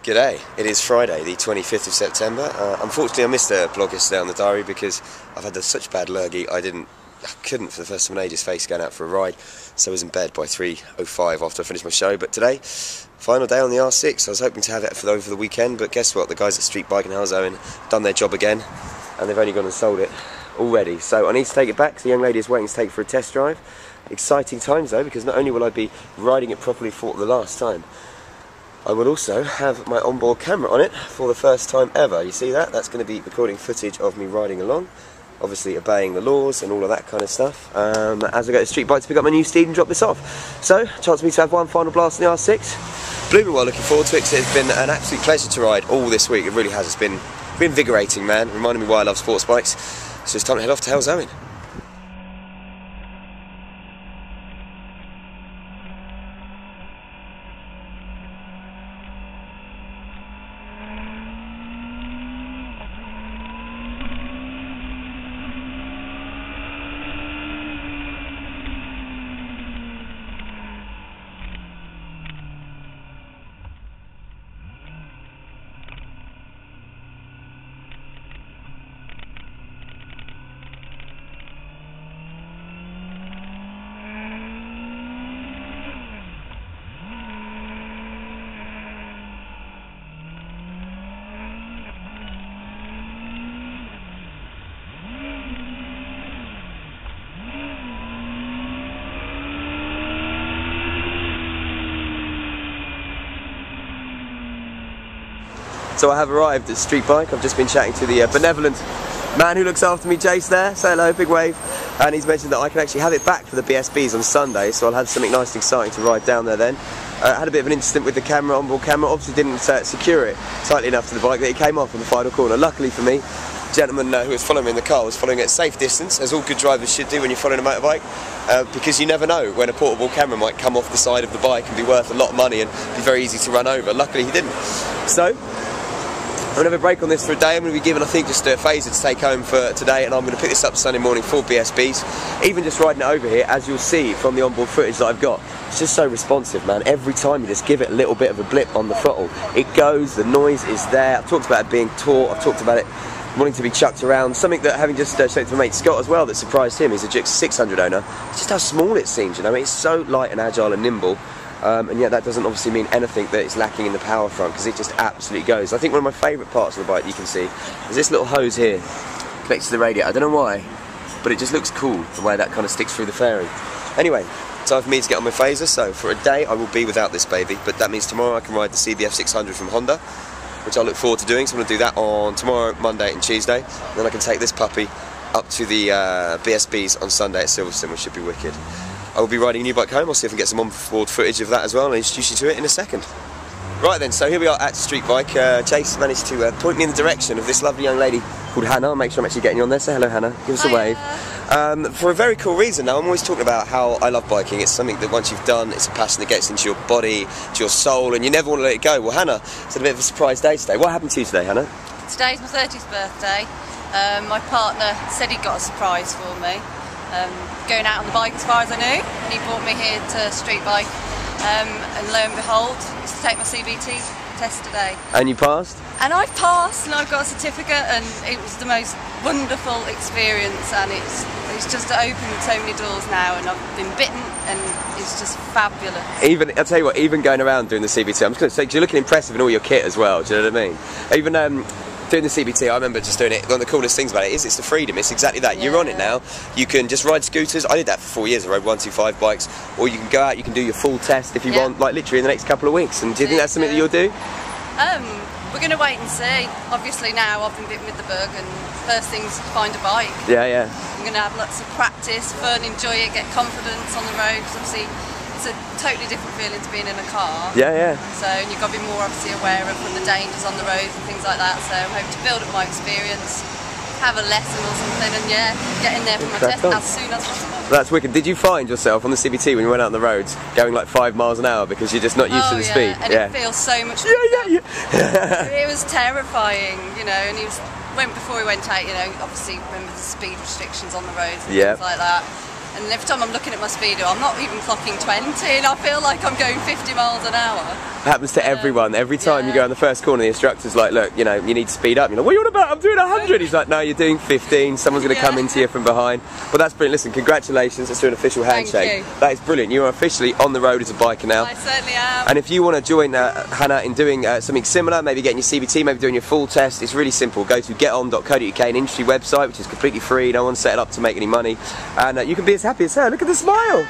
G'day, it is Friday the 25th of September. Unfortunately I missed a vlog yesterday on the diary because I've had such bad lurgy I couldn't for the first time in ages face going out for a ride, so I was in bed by 3:05 after I finished my show. But today, final day on the R6. I was hoping to have it over the weekend, but guess what, the guys at Streetbike and Owen have done their job again and they've only gone and sold it already, so I need to take it back. The young lady is waiting to take it for a test drive. Exciting times though, because not only will I be riding it properly for the last time, I will also have my onboard camera on it for the first time ever. You see that? That's going to be recording footage of me riding along, obviously obeying the laws and all of that kind of stuff, as I go to Streetbike to pick up my new steed and drop this off. So, chance for me to have one final blast on the R6. Blooming well looking forward to it, 'cause it's been an absolute pleasure to ride all this week. It really has. It's been invigorating, man. Reminding me why I love sports bikes. So it's time to head off to Owen. So I have arrived at Streetbike. I've just been chatting to the benevolent man who looks after me, Jace there. Say hello, big wave. And he's mentioned that I can actually have it back for the BSBs on Sunday, so I'll have something nice and exciting to ride down there then. I had a bit of an incident with the camera, onboard camera. Obviously didn't secure it tightly enough to the bike that it came off in the final corner. Luckily for me, the gentleman who was following me in the car was following at a safe distance, as all good drivers should do when you're following a motorbike, because you never know when a portable camera might come off the side of the bike and be worth a lot of money and be very easy to run over. Luckily he didn't. So I'm going to have a break on this for a day. I'm going to be given, I think, just a phaser to take home for today, and I'm going to pick this up Sunday morning for BSBs. Even just riding it over here, as you'll see from the onboard footage that I've got, it's just so responsive, man. Every time you just give it a little bit of a blip on the throttle, it goes, the noise is there. I've talked about it being taut, I've talked about it wanting to be chucked around. Something that, having just showed to my mate Scott as well, that surprised him. He's a GX 600 owner. It's just how small it seems, you know. It's so light and agile and nimble. And yet that doesn't obviously mean anything that it's lacking in the power front, because it just absolutely goes. I think one of my favourite parts of the bike, you can see, is this little hose here connected to the radiator. I don't know why, but it just looks cool the way that kind of sticks through the fairing. Anyway, time for me to get on my phaser. So for a day I will be without this baby, but that means tomorrow I can ride the CBF 600 from Honda, which I look forward to doing. So I'm going to do that on tomorrow, Monday and Tuesday. Then I can take this puppy up to the BSBs on Sunday at Silverstone, which should be wicked. I will be riding a new bike home. I'll see if I can get some on-board footage of that as well, and I'll introduce you to it in a second. Right then, so here we are at Streetbike. Chase managed to point me in the direction of this lovely young lady called Hannah. I'll make sure I'm actually getting you on there. Say hello, Hannah. Give us a wave. For a very cool reason. Now, I'm always talking about how I love biking. It's something that once you've done, it's a passion that gets into your body, to your soul, and you never want to let it go. Well, Hannah, it's a bit of a surprise day today. What happened to you today, Hannah? Today's my 30th birthday. My partner said he'd got a surprise for me. Going out on the bike as far as I knew, and he brought me here to Streetbike, and lo and behold, it's to take my CBT test today. And you passed? And I passed, and I've got a certificate, and it was the most wonderful experience, and it's just opened so many doors now, and I've been bitten, and it's just fabulous. Even, I'll tell you what, even going around doing the CBT, I'm just going to say, 'cause you're looking impressive in all your kit as well, do you know what I mean? Even doing the CBT, I remember just doing it. One of the coolest things about it is it's the freedom. It's exactly that. Yeah. You're on it now. You can just ride scooters. I did that for 4 years. I rode 125 bikes. Or you can go out, you can do your full test if you want, like literally in the next couple of weeks. And do you think that's something that you'll do? We're going to wait and see. Obviously now I've been bitten with the bug, and first thing's to find a bike. Yeah, yeah. I'm going to have lots of practice, fun, enjoy it, get confidence on the road. Because obviously it's a totally different feeling to being in a car. Yeah, yeah. So, and you've got to be more obviously aware of the dangers on the roads and things like that. So I'm hoping to build up my experience, have a lesson or something, and yeah, get in there for my test as soon as possible. That's wicked. Did you find yourself on the CBT when you went out on the roads going like 5 miles an hour because you're just not used to the speed? And it feels so much It was terrifying, you know, and before we went out, you know, obviously remember the speed restrictions on the roads and things like that. And every time I'm looking at my speedo, I'm not even clocking 20, and I feel like I'm going 50 miles an hour. Happens to everyone. Every time you go on the first corner, the instructor's like, look, you know, you need to speed up. You're like, what are you on about? I'm doing 100. He's like, no, you're doing 15. Someone's going to come into you from behind. But that's brilliant. Listen, congratulations. Let's do an official handshake. Thank you. That is brilliant. You are officially on the road as a biker now. I certainly am. And if you want to join Hannah in doing something similar, maybe getting your CBT, maybe doing your full test, it's really simple. Go to geton.co.uk, an industry website, which is completely free. No one set it up to make any money. And you can be as happy as her. Look at the smile.